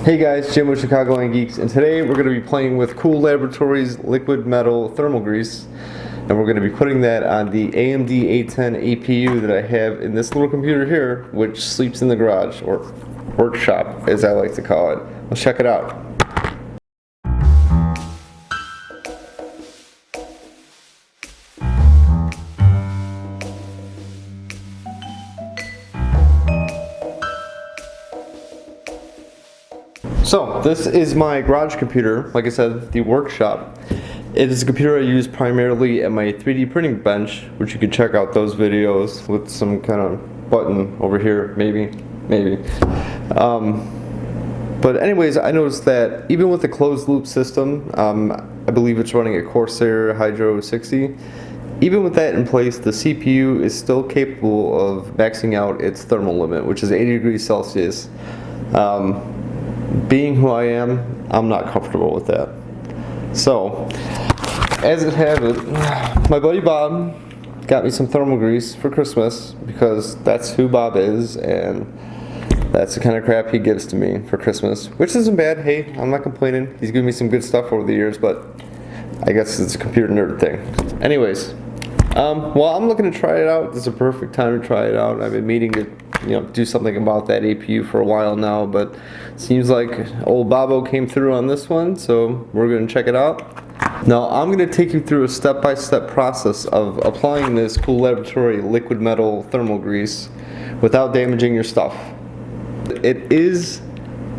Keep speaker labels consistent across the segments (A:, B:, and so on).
A: Hey guys, Jim with Chicagoland Geeks, and today we're going to be playing with Coollaboratory's liquid metal thermal grease, and we're going to be putting that on the AMD A10 APU that I have in this little computer here, which sleeps in the garage, or workshop as I like to call it. Let's check it out. So, this is my garage computer, like I said, the workshop. It is a computer I use primarily at my 3D printing bench, which you can check out those videos with some kind of button over here, maybe. But anyways, I noticed that even with the closed loop system, I believe it's running a Corsair Hydro H60, even with that in place, the CPU is still capable of maxing out its thermal limit, which is 80 degrees Celsius. Being who I am, I'm not comfortable with that. So, as it happens, my buddy Bob got me some thermal grease for Christmas because that's who Bob is, and that's the kind of crap he gives to me for Christmas, which isn't bad. Hey, I'm not complaining. He's given me some good stuff over the years, but I guess it's a computer nerd thing. Anyways, well, I'm looking to try it out. This is a perfect time to try it out. I've been meaning to do something about that APU for a while now, but it seems like old Bobo came through on this one, so we're going to check it out. Now, I'm going to take you through a step-by-step process of applying this Coollaboratory liquid metal thermal grease without damaging your stuff. It is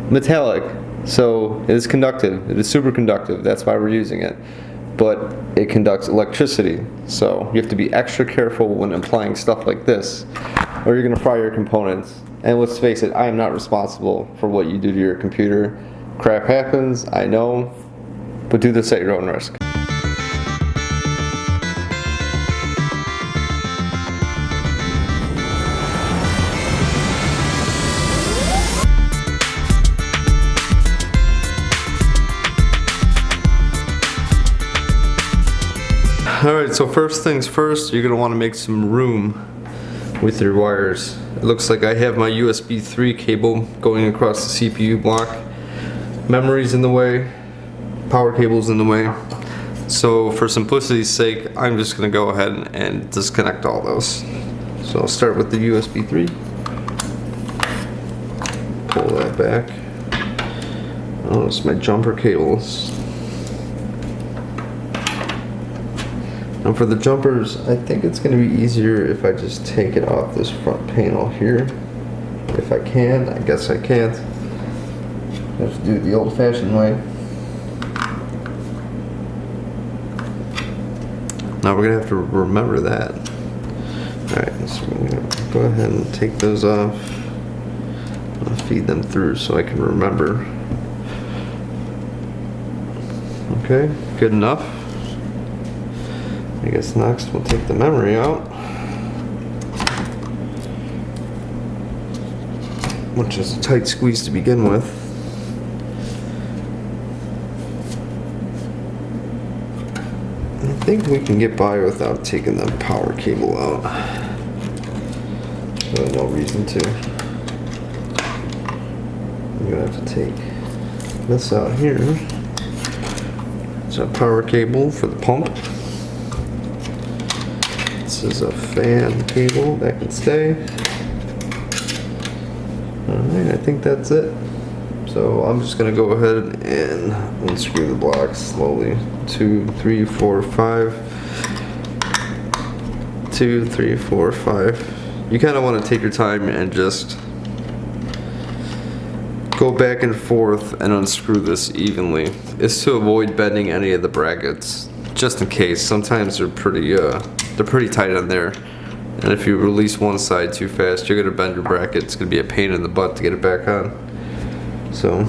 A: metallic, so it is conductive. It is superconductive. That's why we're using it. But it conducts electricity, so you have to be extra careful when applying stuff like this, or you're going to fry your components. And let's face it, I am not responsible for what you do to your computer. Crap happens, I know, but do this at your own risk. Alright, so first things first, you're going to want to make some room with your wires. It looks like I have my USB 3 cable going across the CPU block. Memory's in the way, power cable's in the way. So for simplicity's sake, I'm just going to go ahead and disconnect all those. So I'll start with the USB 3. Pull that back. Oh, it's my jumper cables. Now for the jumpers, I think it's going to be easier if I just take it off this front panel here. If I can, I guess I can't. I have to do it the old-fashioned way. Now we're going to have to remember that. Alright, so I'm going to go ahead and take those off. I'll feed them through so I can remember. Okay, good enough. I guess next we'll take the memory out, which is a tight squeeze to begin with. I think we can get by without taking the power cable out. Really no reason to. I'm gonna have to take this out here. It's a power cable for the pump. This is a fan cable that can stay. Alright, I think that's it. So I'm just going to go ahead and unscrew the blocks slowly. 2, 3, 4, 5. 2, 3, 4, 5. You kind of want to take your time and just go back and forth and unscrew this evenly. It's to avoid bending any of the brackets, just in case. Sometimes they're pretty tight on there, and if you release one side too fast, you're going to bend your bracket. It's going to be a pain in the butt to get it back on. So,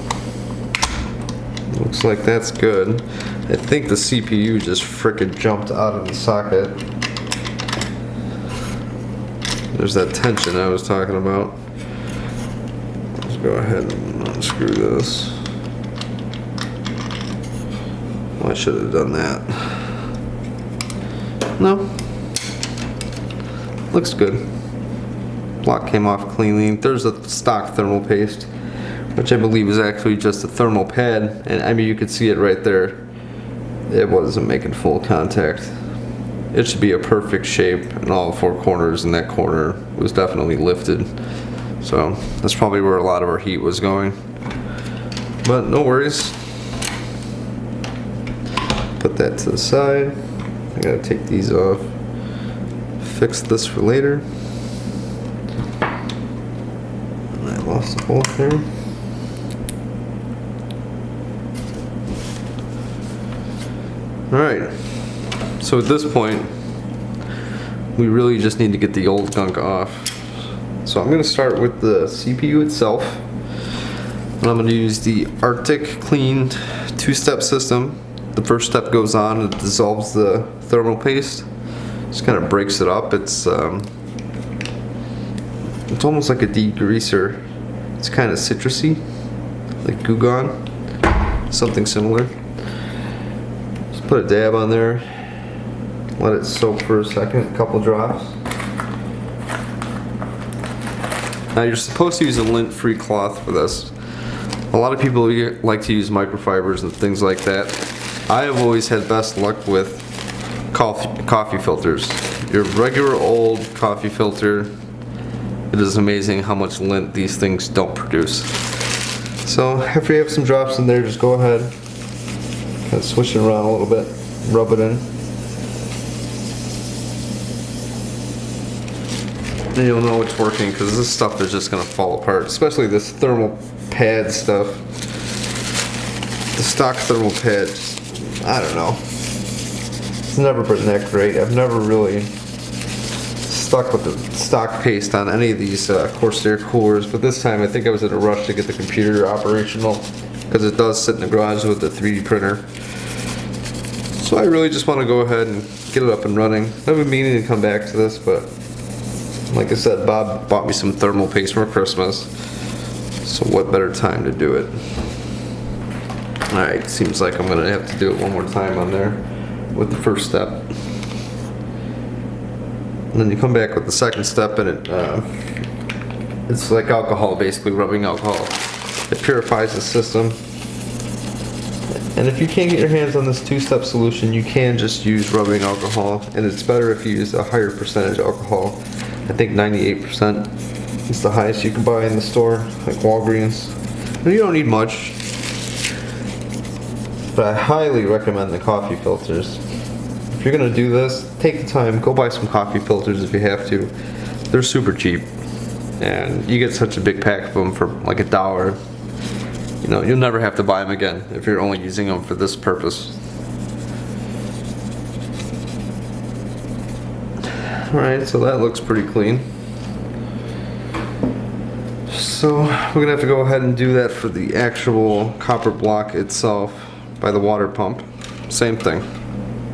A: looks like that's good. I think the CPU just frickin' jumped out of the socket. There's that tension I was talking about. Let's go ahead and unscrew this. Well, I should have done that. No. Looks good. Block came off cleanly. There's a stock thermal paste. which I believe is actually just a thermal pad, and I mean you could see it right there. It wasn't making full contact. It should be a perfect shape in all four corners, and that corner was definitely lifted. So that's probably where a lot of our heat was going. But no worries. Put that to the side. I gotta take these off. Fix this for later. And I lost the bolt there. Alright. So at this point, we really just need to get the old gunk off. So I'm going to start with the CPU itself. And I'm going to use the Arctic cleaned two-step system. The first step goes on, it dissolves the thermal paste. Just kind of breaks it up. It's almost like a degreaser. It's kind of citrusy, like Goo Gone, something similar. Just put a dab on there. Let it soak for a second, a couple drops. Now you're supposed to use a lint-free cloth for this. A lot of people like to use microfibers and things like that. I have always had best luck with coffee filters. Your regular old coffee filter, it is amazing how much lint these things don't produce. So after you have some drops in there, just go ahead, kind of swish it around a little bit, rub it in. And you'll know it's working because this stuff is just going to fall apart, especially this thermal pad stuff. The stock thermal pad, I don't know. It's never been that great. I've never really stuck with the stock paste on any of these Corsair coolers, but this time I think I was in a rush to get the computer operational because it does sit in the garage with the 3D printer. So I really just want to go ahead and get it up and running. I've been meaning to come back to this, but like I said, Bob bought me some thermal paste for Christmas, so what better time to do it? Alright, seems like I'm going to have to do it one more time on there with the first step. And then you come back with the second step, and it's like alcohol, basically rubbing alcohol. It purifies the system. And if you can't get your hands on this two-step solution, you can just use rubbing alcohol, and it's better if you use a higher percentage alcohol. I think 98% is the highest you can buy in the store, like Walgreens. And you don't need much, but I highly recommend the coffee filters. If you're gonna do this, take the time, go buy some coffee filters if you have to. They're super cheap, and you get such a big pack of them for like $1. You know, you'll never have to buy them again if you're only using them for this purpose. Alright, so that looks pretty clean. So we're gonna have to go ahead and do that for the actual copper block itself by the water pump. Same thing.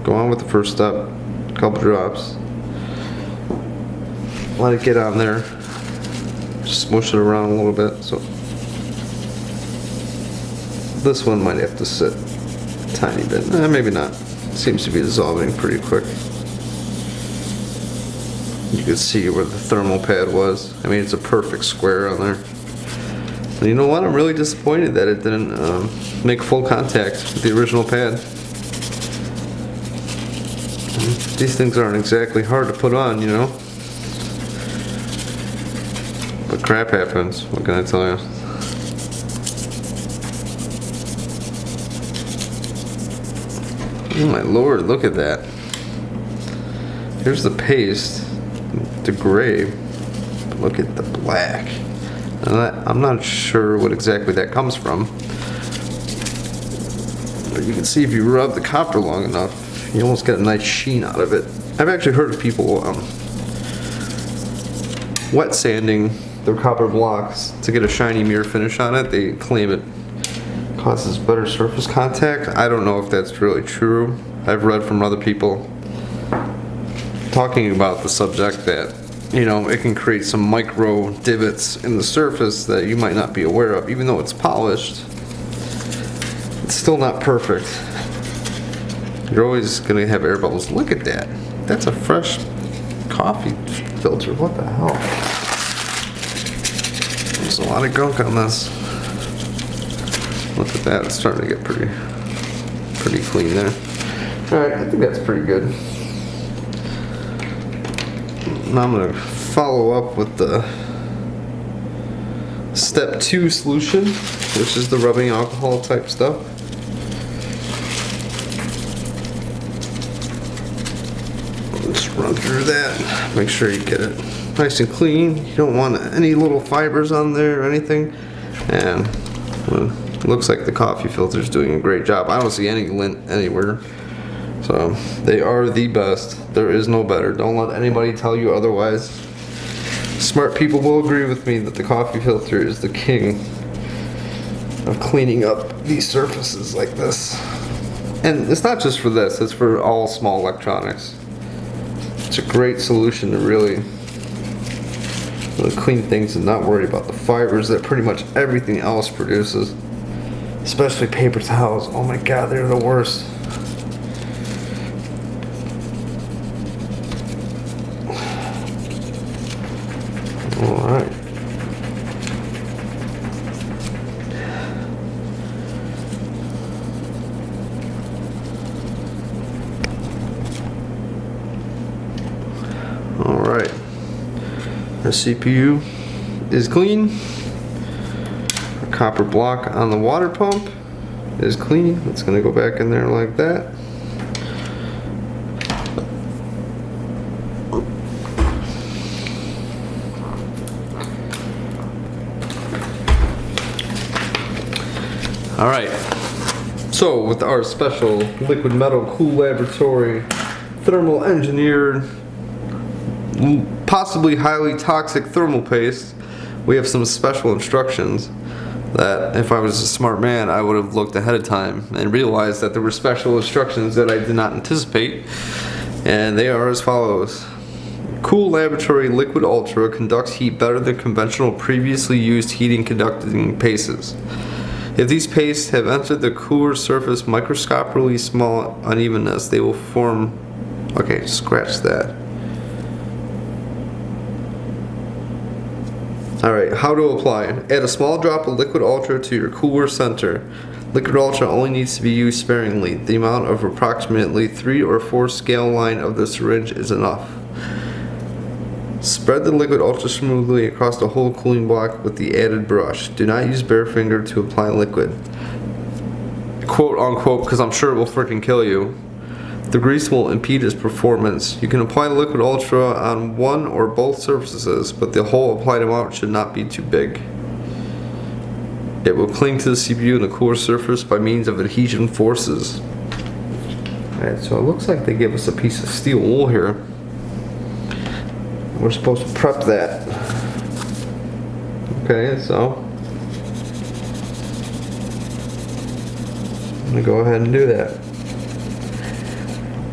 A: Go on with the first step, a couple drops. Let it get on there. Just smush it around a little bit. So this one might have to sit a tiny bit. Maybe not. Seems to be dissolving pretty quick. You can see where the thermal pad was. I mean, it's a perfect square on there. And you know what? I'm really disappointed that it didn't make full contact with the original pad. These things aren't exactly hard to put on, you know. But crap happens. What can I tell you? Oh my lord, look at that. Here's the paste. The gray, but look at the black. And I'm not sure what exactly that comes from, but you can see if you rub the copper long enough, you almost get a nice sheen out of it. I've actually heard of people wet sanding their copper blocks to get a shiny mirror finish on it. They claim it causes better surface contact. I don't know if that's really true. I've read from other people talking about the subject that, you know, it can create some micro divots in the surface that you might not be aware of. Even though it's polished, it's still not perfect. You're always going to have air bubbles. Look at that. That's a fresh coffee filter. What the hell? There's a lot of gunk on this. Look at that, it's starting to get pretty clean there. Alright, I think that's pretty good. Now I'm going to follow up with the step 2 solution, which is the rubbing alcohol type stuff. Just run through that, make sure you get it nice and clean. You don't want any little fibers on there or anything. And well, it looks like the coffee filter is doing a great job. I don't see any lint anywhere. So they are the best. There is no better. Don't let anybody tell you otherwise. Smart people will agree with me that the coffee filter is the king of cleaning up these surfaces like this. And it's not just for this, it's for all small electronics. It's a great solution to really clean things and not worry about the fibers that pretty much everything else produces. Especially paper towels. Oh my god, they're the worst. Alright. Alright. Our CPU is clean. Our copper block on the water pump is clean. It's going to go back in there like that. Alright, so with our special liquid metal Coollaboratory thermal engineered, possibly highly toxic thermal paste, we have some special instructions that if I was a smart man I would have looked ahead of time and realized that there were special instructions that I did not anticipate, and they are as follows. Coollaboratory Liquid Ultra conducts heat better than conventional previously used heating conducting pastes. If these pastes have entered the cooler surface microscopically small unevenness, they will form... Okay, scratch that. Alright, how to apply. Add a small drop of Liquid Ultra to your cooler center. Liquid Ultra only needs to be used sparingly. The amount of approximately 3 or 4 scale line of the syringe is enough. Spread the Liquid Ultra smoothly across the whole cooling block with the added brush. Do not use bare finger to apply liquid. Quote unquote, because I'm sure it will freaking kill you. The grease will impede its performance. You can apply Liquid Ultra on one or both surfaces, but the whole applied amount should not be too big. It will cling to the CPU and the cooler surface by means of adhesion forces. Alright, so it looks like they give us a piece of steel wool here. We're supposed to prep that. Okay, so I'm gonna go ahead and do that.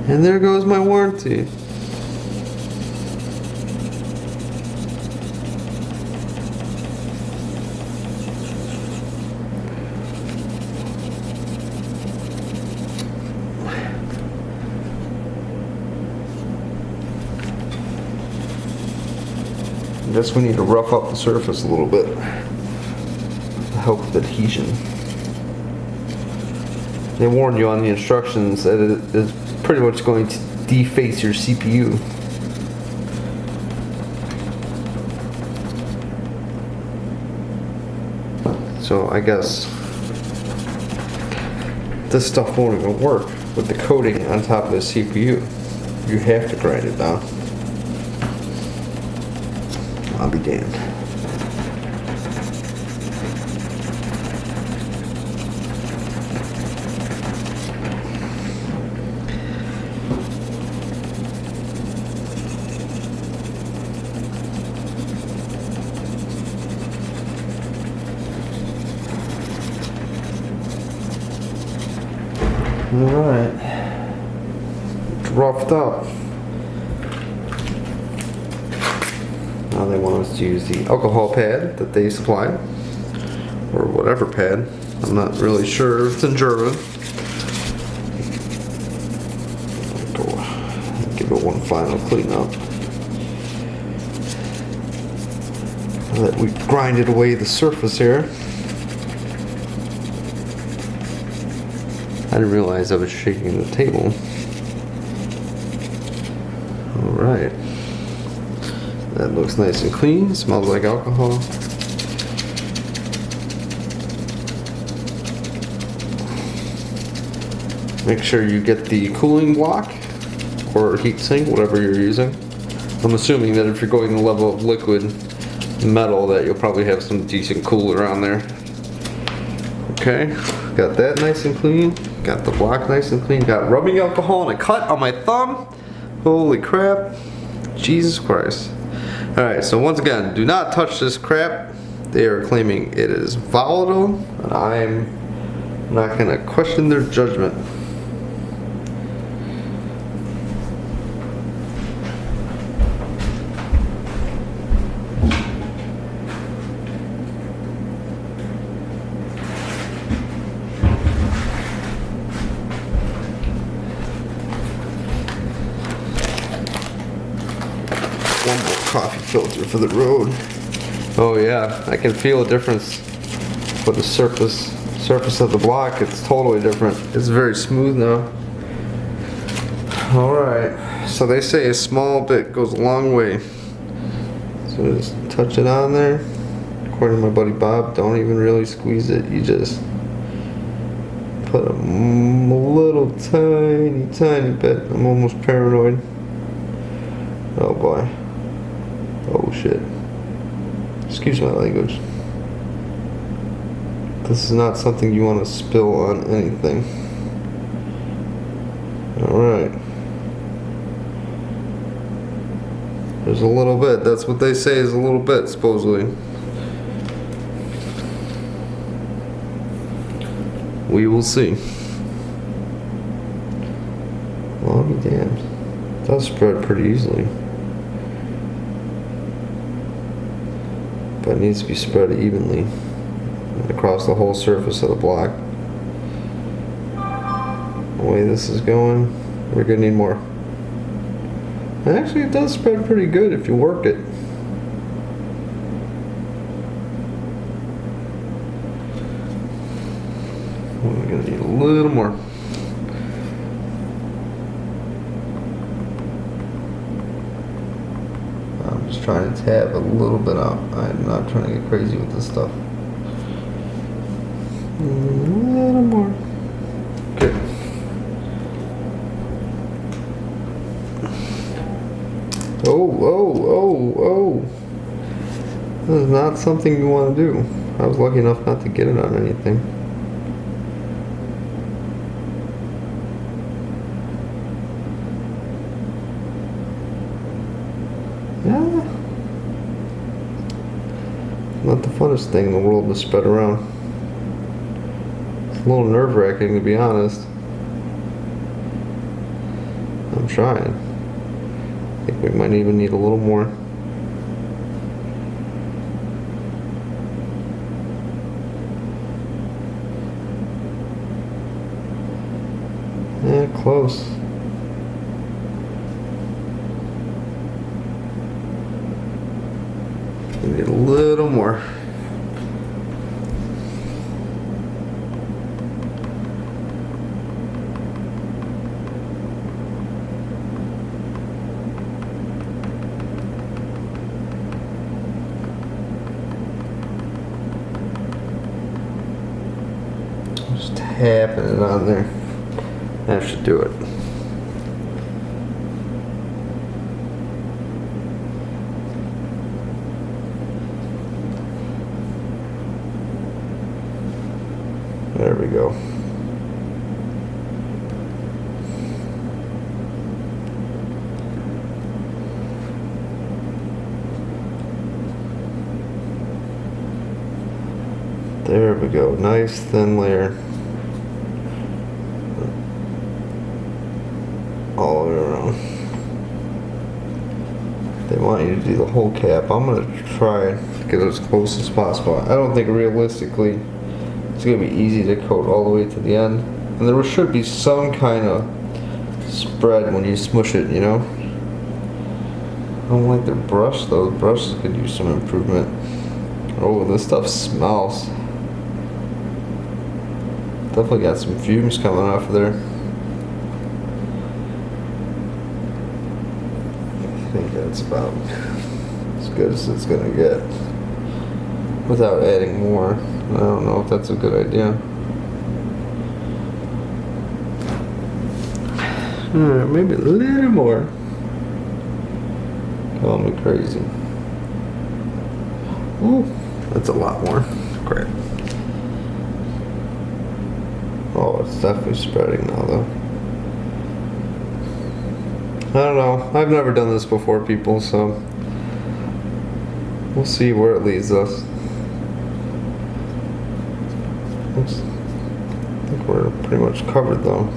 A: And there goes my warranty. I guess we need to rough up the surface a little bit to help with adhesion. They warned you on the instructions that it is pretty much going to deface your CPU. So I guess this stuff won't even work with the coating on top of the CPU. You have to grind it down. I'll be damned. Alright. It's roughed up. Now they want us to use the alcohol pad that they supply, or whatever pad. I'm not really sure. It's in German. Go give it one final clean up. That we grinded away the surface here. I didn't realize I was shaking the table. Alright. That looks nice and clean. Smells like alcohol. Make sure you get the cooling block or heat sink, whatever you're using. I'm assuming that if you're going the level of liquid metal that you'll probably have some decent cooler on there. Okay, got that nice and clean. Got the block nice and clean. Got rubbing alcohol and a cut on my thumb. Holy crap. Jesus Christ. Alright, so once again, do not touch this crap. They are claiming it is volatile, and I'm not going to question their judgment. One more coffee filter for the road. Oh yeah, I can feel a difference with the surface of the block. It's totally different. It's very smooth now. Alright, so they say a small bit goes a long way. So just touch it on there. According to my buddy Bob, don't even really squeeze it. You just put a little tiny bit. I'm almost paranoid. Oh boy. Oh shit. Excuse my language. This is not something you want to spill on anything. Alright. There's a little bit. That's what they say is a little bit, supposedly. We will see. Well, I'll be damned. It does spread pretty easily. But it needs to be spread evenly across the whole surface of the block. The way this is going, we're gonna need more. And actually, it does spread pretty good if you work it. We're gonna need a little more. I'm just trying to tab a little bit out. I'm not trying to get crazy with this stuff. A little more. Okay. Oh. This is not something you want to do. I was lucky enough not to get it on anything. Yeah. Not the funnest thing in the world to spread around. It's a little nerve-wracking, to be honest. I'm trying. I think we might even need a little more. Yeah, close. We need a little more. Just tapping it on there. That should do it. There we go. There we go. Nice thin layer. All the way around. They want you to do the whole cap. I'm going to try to get as close as possible. I don't think realistically it's going to be easy to coat all the way to the end. And there should be some kind of spread when you smush it, you know? I don't like their brush though. The brushes could use some improvement. Oh, this stuff smells. Definitely got some fumes coming off of there. I think that's about as good as it's gonna get without adding more. I don't know if that's a good idea. Alright, maybe a little more. Call me crazy. Ooh, that's a lot more. Crap. Oh, it's definitely spreading now though. I don't know. I've never done this before, people, so we'll see where it leads us. Oops. I think we're pretty much covered though.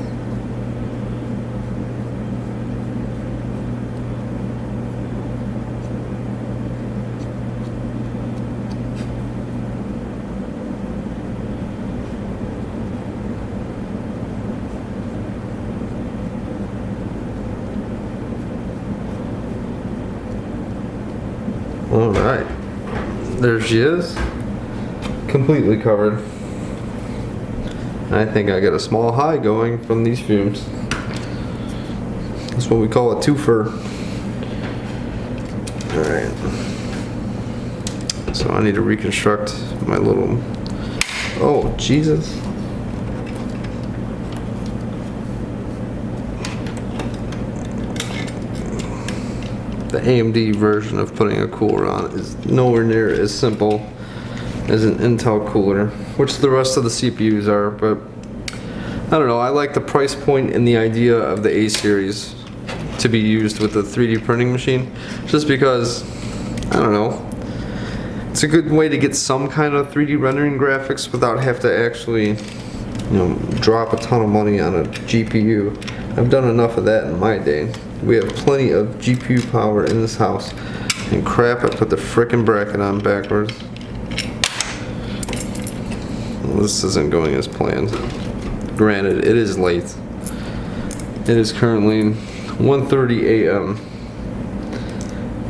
A: Alright, there she is, completely covered. I think I got a small high going from these fumes. That's what we call a twofer. Alright, so I need to reconstruct my little, oh Jesus. The AMD version of putting a cooler on is nowhere near as simple as an Intel cooler, which the rest of the CPUs are, but I don't know, I like the price point and the idea of the A series to be used with the 3D printing machine, just because, I don't know, it's a good way to get some kind of 3D rendering graphics without have to actually, you know, drop a ton of money on a GPU. I've done enough of that in my day. We have plenty of GPU power in this house. And crap, I put the frickin' bracket on backwards. Well, this isn't going as planned. Granted, it is late. It is currently 1:30 a.m.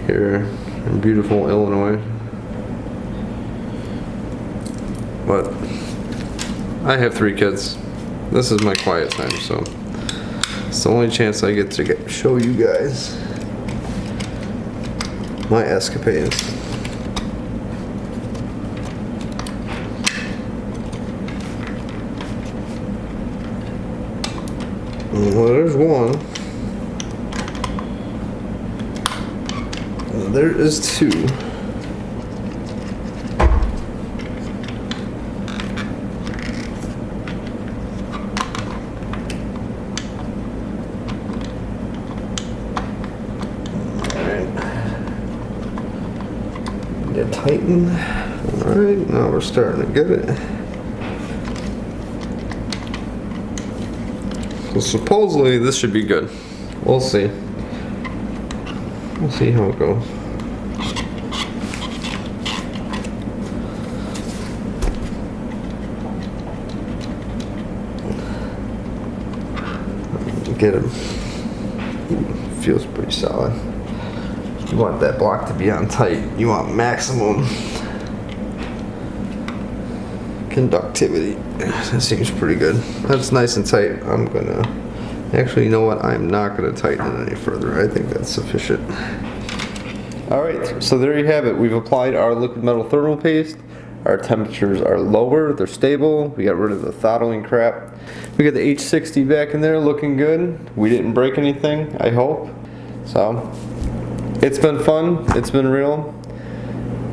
A: here in beautiful Illinois. But I have 3 kids. This is my quiet time, so it's the only chance I get to show you guys my escapades. Well, there's one. And there is 2. Get tighten. Alright, now we're starting to get it. So supposedly this should be good. We'll see. We'll see how it goes. Get him. Feels pretty solid. You want that block to be on tight. You want maximum conductivity. That seems pretty good. That's nice and tight. I'm gonna, actually, you know what? I'm not gonna tighten it any further. I think that's sufficient. Alright, so there you have it. We've applied our liquid metal thermal paste. Our temperatures are lower, they're stable. We got rid of the throttling crap. We got the H60 back in there looking good. We didn't break anything, I hope. So, it's been fun, it's been real.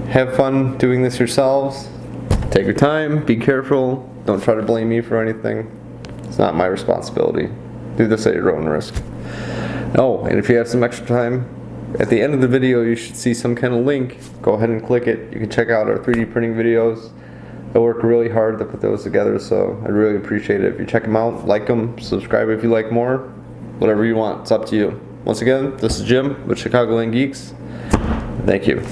A: Have fun doing this yourselves. Take your time, be careful. Don't try to blame me for anything. It's not my responsibility. Do this at your own risk. Oh, and if you have some extra time, at the end of the video you should see some kind of link. Go ahead and click it. You can check out our 3D printing videos. I work really hard to put those together, so I'd really appreciate it if you check them out, like them, subscribe if you like more. Whatever you want, it's up to you. Once again, this is Jim with Chicagoland Geeks. Thank you.